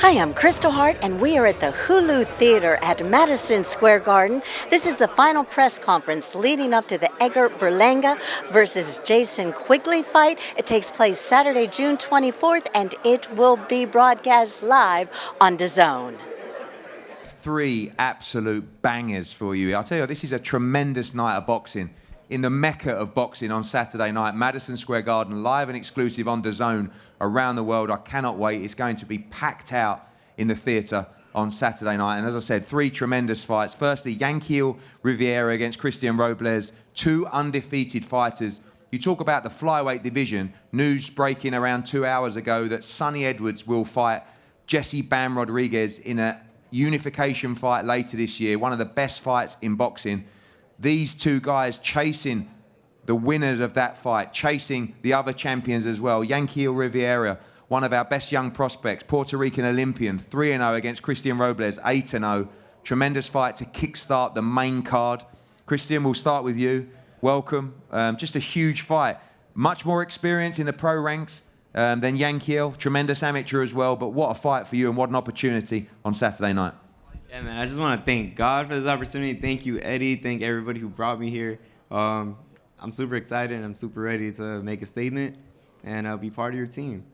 Hi, I'm Kristal Hart, and we are at the Hulu Theater at Madison Square Garden. This is the final press conference leading up to the Edgar Berlanga versus Jason Quigley fight. It takes place Saturday, June 24th, and it will be broadcast live on DAZN. Three absolute bangers for you. I'll tell you, this is a tremendous night of boxing. In the mecca of boxing on Saturday night, Madison Square Garden, live and exclusive on DAZN around the world. I cannot wait. It's going to be packed out in the theatre on Saturday night. And as I said, three tremendous fights. Firstly, Yankiel Rivera against Robles, two undefeated fighters. You talk about the flyweight division. News breaking around 2 hours ago that Sonny Edwards will fight Jesse Bam Rodriguez in a unification fight later this year. One of the best fights in boxing. These two guys chasing the winners of that fight, chasing the other champions as well. Yankiel Rivera, one of our best young prospects, Puerto Rican Olympian, 3-0 against Robles, 8-0. Tremendous fight to kickstart the main card. Christian, we'll start with you. Welcome. Just a huge fight. Much more experience in the pro ranks than Yankiel. Tremendous amateur as well, but what a fight for you and what an opportunity on Saturday night. Yeah, man, I just want to thank God for this opportunity. Thank you, Eddie. Thank everybody who brought me here. I'm super excited and I'm super ready to make a statement and be part of your team.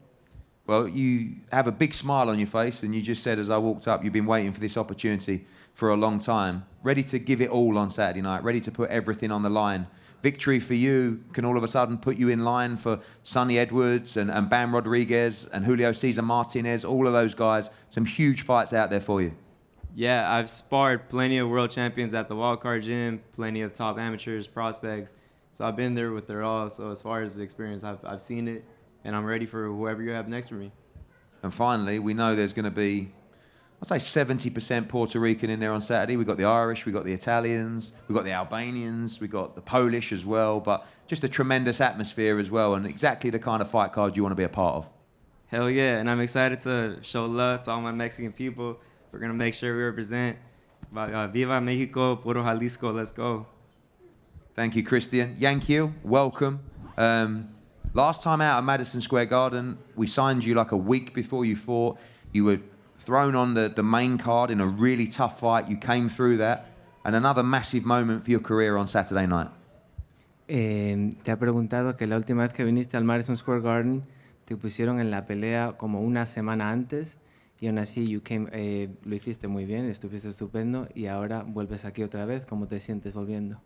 Well, you have a big smile on your face, and you just said as I walked up, you've been waiting for this opportunity for a long time. Ready to give it all on Saturday night, ready to put everything on the line. Victory for you can all of a sudden put you in line for Sonny Edwards and Bam Rodriguez and Julio Cesar Martinez, all of those guys. Some huge fights out there for you. Yeah, I've sparred plenty of world champions at the Wildcard Gym, plenty of top amateurs, prospects. So I've been there with their all. So as far as the experience, I've seen it, and I'm ready for whoever you have next for me. And finally, we know there's going to be, I'd say 70% Puerto Rican in there on Saturday. We've got the Irish, we've got the Italians, we've got the Albanians, we've got the Polish as well, but just a tremendous atmosphere as well, and exactly the kind of fight card you want to be a part of. Hell yeah, and I'm excited to show love to all my Mexican people. We're going to make sure we represent. Viva Mexico, Puro Jalisco, let's go. Thank you, Christian. Yankiel, welcome. Last time out at Madison Square Garden, we signed you like a week before you fought. You were thrown on the main card in a really tough fight. You came through that. And another massive moment for your career on Saturday night. Te ha preguntado que la última vez que viniste al Madison Square Garden te pusieron en la pelea como una semana antes y aún así lo hiciste muy bien, estuviste estupendo y ahora vuelves aquí otra vez. ¿Cómo te sientes volviendo?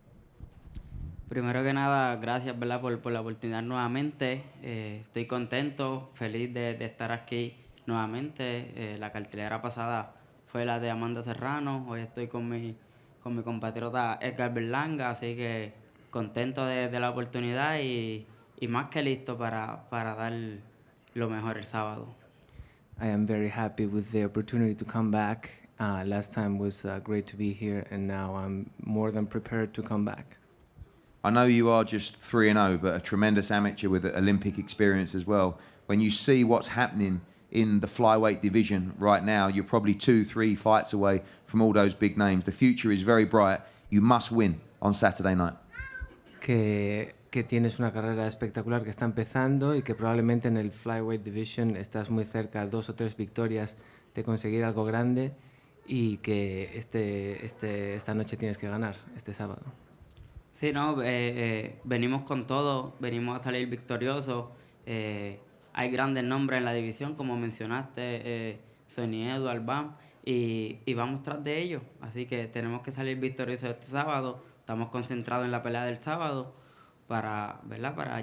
Primero que nada, gracias, ¿verdad? por la oportunidad nuevamente. Estoy contento, feliz de estar aquí nuevamente. La cartelera pasada fue la de Amanda Serrano. Hoy estoy con mi compatriota Edgar Berlanga, así que contento de la oportunidad y más que listo para dar lo mejor el sábado. I am very happy with the opportunity to come back. Last time was great to be here, and now I'm more than prepared to come back. I know you are just 3-0, but a tremendous amateur with Olympic experience as well. When you see what's happening in the flyweight division right now, you're probably 2-3 fights away from all those big names. The future is very bright. You must win on Saturday night. Que tienes una carrera espectacular que está empezando y que probablemente en el flyweight division estás muy cerca, 2 o 3 victorias de conseguir algo grande y que esta noche tienes que ganar, este sábado. Sí, no, venimos con todo, venimos a salir victoriosos. Hay grandes nombres en la división, como mencionaste, Sonny Edwards, Bam, y vamos tras de ellos. Así que tenemos que salir victoriosos este sábado. Estamos concentrados en la pelea del sábado para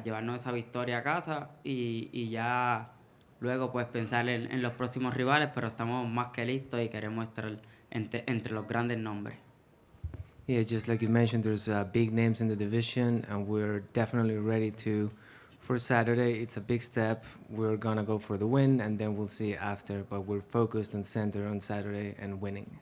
llevarnos esa victoria a casa y ya luego pues pensar en los próximos rivales, pero estamos más que listos y queremos estar entre los grandes nombres. Yeah, just like you mentioned, there's big names in the division, and we're definitely ready for Saturday. It's a big step. We're going to go for the win, and then we'll see after, but we're focused and centered on Saturday and winning.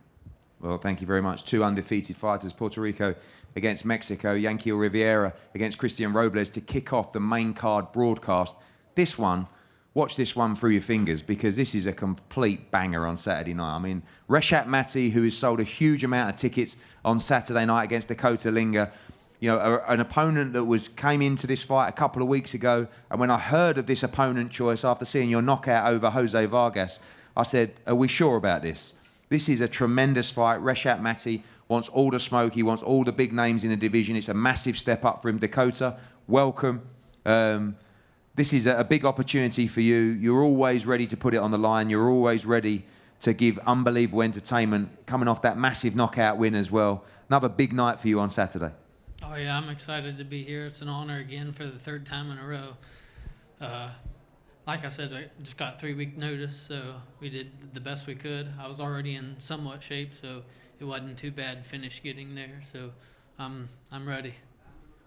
Well, thank you very much. Two undefeated fighters, Puerto Rico against Mexico, Yankiel Rivera against Robles to kick off the main card broadcast. This one, watch this one through your fingers because this is a complete banger on Saturday night. I mean, Reshat, who has sold a huge amount of tickets on Saturday night against Dakota Linger, you know, an opponent that came into this fight a couple of weeks ago, and when I heard of this opponent choice after seeing your knockout over Jose Vargas, I said, are we sure about this? This is a tremendous fight. Reshat Mati wants all the smoke. He wants all the big names in the division. It's a massive step up for him. Dakota, welcome. This is a big opportunity for you. You're always ready to put it on the line. You're always ready to give unbelievable entertainment, coming off that massive knockout win as well. Another big night for you on Saturday. Oh, yeah, I'm excited to be here. It's an honor again for the third time in a row. Like I said, I just got 3-week notice, so we did the best we could. I was already in somewhat shape, so it wasn't too bad finish getting there. So I'm ready.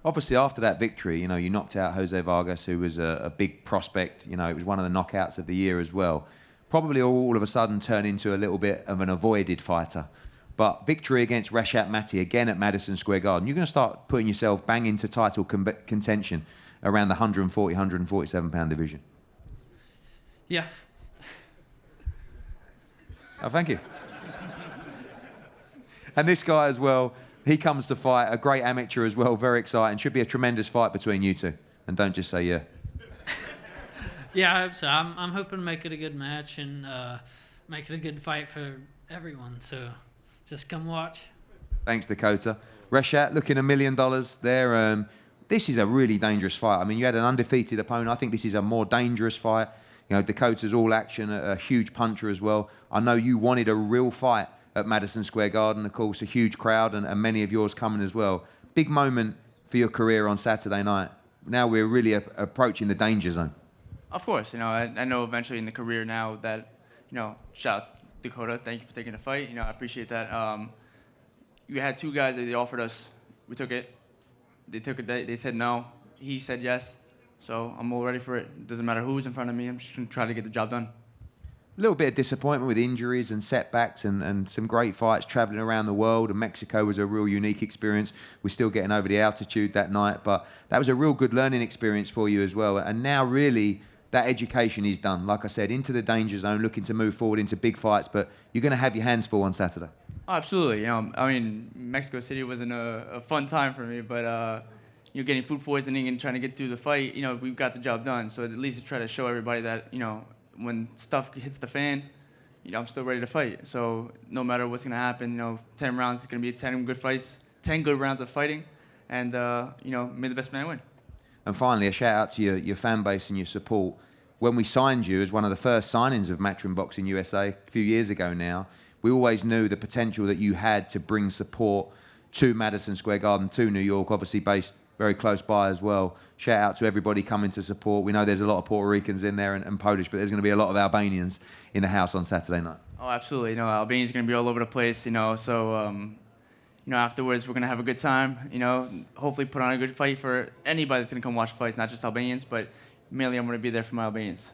Obviously, after that victory, you know, you knocked out Jose Vargas, who was a big prospect. You know, it was one of the knockouts of the year as well. Probably all of a sudden turned into a little bit of an avoided fighter. But victory against Reshat Mati, again at Madison Square Garden, you're going to start putting yourself bang into title contention around the 140, 147-pound division. Yeah. Oh, thank you. And this guy as well, he comes to fight, a great amateur as well, very exciting. Should be a tremendous fight between you two. And don't just say yeah. Yeah, I hope so. I'm hoping to make it a good match and make it a good fight for everyone. So just come watch. Thanks, Dakota. Reshat, looking $1 million there. This is a really dangerous fight. I mean, you had an undefeated opponent. I think this is a more dangerous fight. You know, Dakota's all action, a huge puncher as well. I know you wanted a real fight at Madison Square Garden. Of course, a huge crowd and many of yours coming as well. Big moment for your career on Saturday night. Now we're really approaching the danger zone. Of course, you know, I know eventually in the career now that, you know, shouts Dakota, thank you for taking the fight. You know, I appreciate that. You had two guys that they offered us. We took it. They took it. They said no. He said yes. So I'm all ready for it. Doesn't matter who's in front of me. I'm just going to try to get the job done. A little bit of disappointment with injuries and setbacks and some great fights traveling around the world. And Mexico was a real unique experience. We're still getting over the altitude that night. But that was a real good learning experience for you as well. And now really that education is done. Like I said, into the danger zone, looking to move forward into big fights. But you're going to have your hands full on Saturday. Oh, absolutely. You know, I mean, Mexico City wasn't a fun time for me. But, you know, getting food poisoning and trying to get through the fight, you know, we've got the job done. So at least to try to show everybody that, you know, when stuff hits the fan, you know, I'm still ready to fight. So no matter what's going to happen, you know, 10 rounds is going to be 10 good fights, 10 good rounds of fighting, and, you know, may the best man win. And finally, a shout out to your fan base and your support. When we signed you as one of the first signings of Matchroom Boxing USA a few years ago now, we always knew the potential that you had to bring support to Madison Square Garden, to New York, obviously based very close by as well. Shout out to everybody coming to support. We know there's a lot of Puerto Ricans in there and Polish, but there's going to be a lot of Albanians in the house on Saturday night. Oh, absolutely. You know, Albania's going to be all over the place, you know, so, you know, afterwards we're going to have a good time, you know, hopefully put on a good fight for anybody that's going to come watch fights, not just Albanians, but mainly I'm going to be there for my Albanians.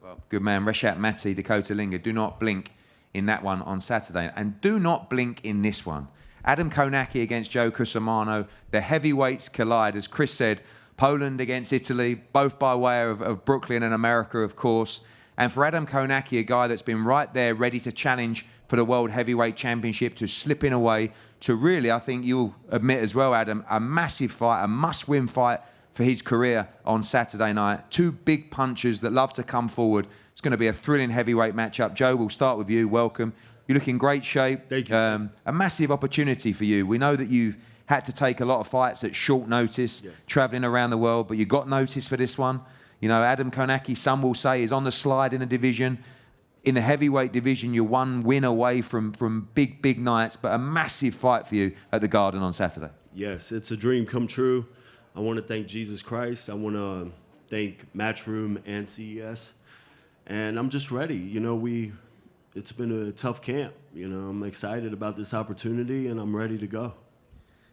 Well, good man. Reshat Mati, Dakota Linger. Do not blink in that one on Saturday. And do not blink in this one. Adam Kownacki against Joe Cusumano. The heavyweights collide. As Chris said, Poland against Italy, both by way of Brooklyn and America, of course. And for Adam Kownacki, a guy that's been right there ready to challenge for the World Heavyweight Championship, to slipping away, to really, I think you'll admit as well, Adam, a massive fight, a must-win fight for his career on Saturday night. Two big punchers that love to come forward. It's going to be a thrilling heavyweight matchup. Joe, we'll start with you. Welcome. You look in great shape. Thank you. A massive opportunity for you. We know that you've had to take a lot of fights at short notice, yes, traveling around the world, but you got notice for this one. You know, Adam Kownacki, some will say, is on the slide in the division. In the heavyweight division, you're one win away from big nights, but a massive fight for you at the Garden on Saturday. Yes, it's a dream come true. I want to thank Jesus Christ. I want to thank Matchroom and CES. And I'm just ready. You know, it's been a tough camp. You know, I'm excited about this opportunity, and I'm ready to go.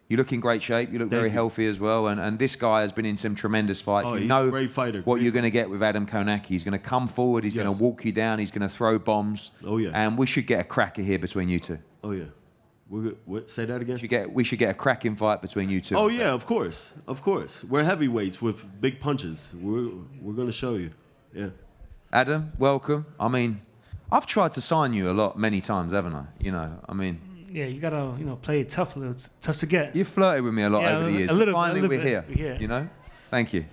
You look in great shape. You look very healthy as well. And this guy has been in some tremendous fights. Oh, you he's know a great fighter. What you're going to get with Adam Kownacki. He's going to come forward. He's going to walk you down. He's going to throw bombs. Oh, yeah. And we should get a cracker here between you two. Oh, yeah. Say that again? We should get a cracking fight between you two. Oh, yeah, of course. Of course. We're heavyweights with big punches. We're going to show you. Yeah. Adam, welcome. I mean, I've tried to sign you many times, haven't I? You know, I mean... Yeah, you gotta, play it tough a little. It's tough to get. You've flirted with me a lot over the years. Finally, we're here. Yeah. You know, thank you.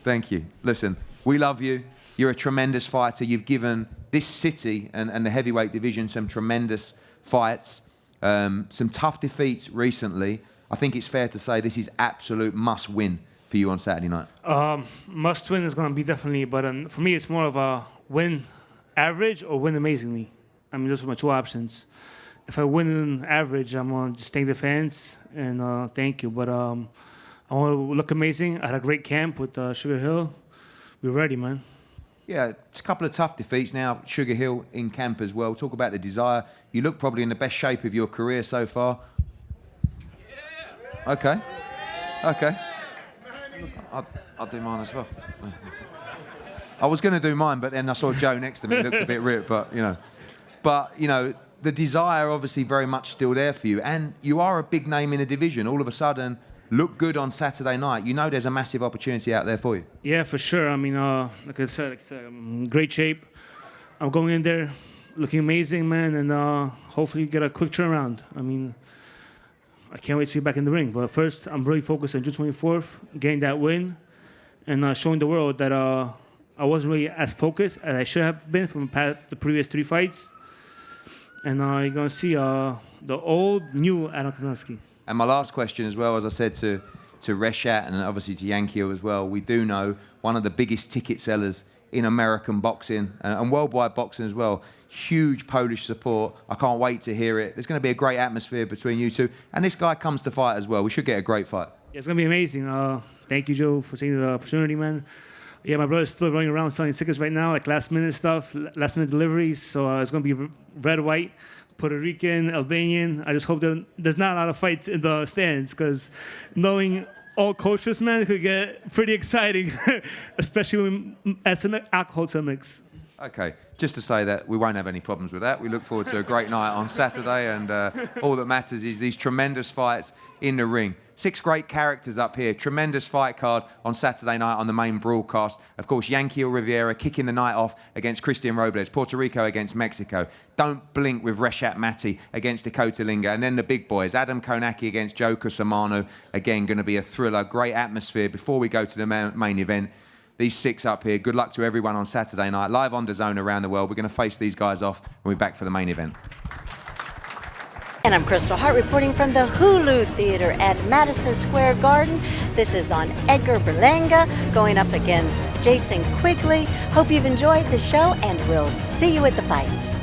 Listen, we love you. You're a tremendous fighter. You've given this city and the heavyweight division some tremendous fights, some tough defeats recently. I think it's fair to say this is absolute must-win for you on Saturday night. Must-win is going to be definitely, but for me, it's more of a win average or win amazingly. I mean, those are my two options. If I win average, I'm going to just thank the fans and thank you. But I want to look amazing. I had a great camp with Sugar Hill. We're ready, man. Yeah, it's a couple of tough defeats now. Sugar Hill in camp as well. Talk about the desire. You look probably in the best shape of your career so far. Okay. I'll do mine as well. I was going to do mine, but then I saw Joe next to me. He looks a bit ripped, but, the desire obviously very much still there for you. And you are a big name in the division. All of a sudden, look good on Saturday night. You know there's a massive opportunity out there for you. Yeah, for sure. I mean, like I said, I'm in great shape. I'm going in there looking amazing, man, and hopefully get a quick turnaround. I mean, I can't wait to be back in the ring. But first, I'm really focused on June 24th, getting that win, and showing the world that I wasn't really as focused as I should have been from the previous 3 fights. And you're going to see the old, new Adam Kownacki. And my last question as well, as I said to Reshat and obviously to Yankiel as well, we do know one of the biggest ticket sellers in American boxing and worldwide boxing as well. Huge Polish support. I can't wait to hear it. There's going to be a great atmosphere between you two. And this guy comes to fight as well. We should get a great fight. Yeah, it's going to be amazing. Thank you, Joe, for taking the opportunity, man. Yeah, my brother's still running around selling tickets right now, like last-minute stuff, last-minute deliveries. So it's going to be red, white, Puerto Rican, Albanian. I just hope there's not a lot of fights in the stands because knowing all cultures, man, it could get pretty exciting, especially when add some alcohol to the mix. Okay, just to say that we won't have any problems with that. We look forward to a great night on Saturday, and all that matters is these tremendous fights in the ring. 6 great characters up here. Tremendous fight card on Saturday night on the main broadcast. Of course, Yankiel Rivera kicking the night off against Robles. Puerto Rico against Mexico. Don't blink with Reshat Mati against Dakota Linger. And then the big boys, Adam Kownacki against Joe Cusumano. Again, going to be a thriller. Great atmosphere. Before we go to the main event, these 6 up here, good luck to everyone on Saturday night. Live on DAZN around the world. We're going to face these guys off when we're back for the main event. And I'm Kristal Hart reporting from the Hulu Theater at Madison Square Garden. This is on Edgar Berlanga going up against Jason Quigley. Hope you've enjoyed the show, and we'll see you at the fights.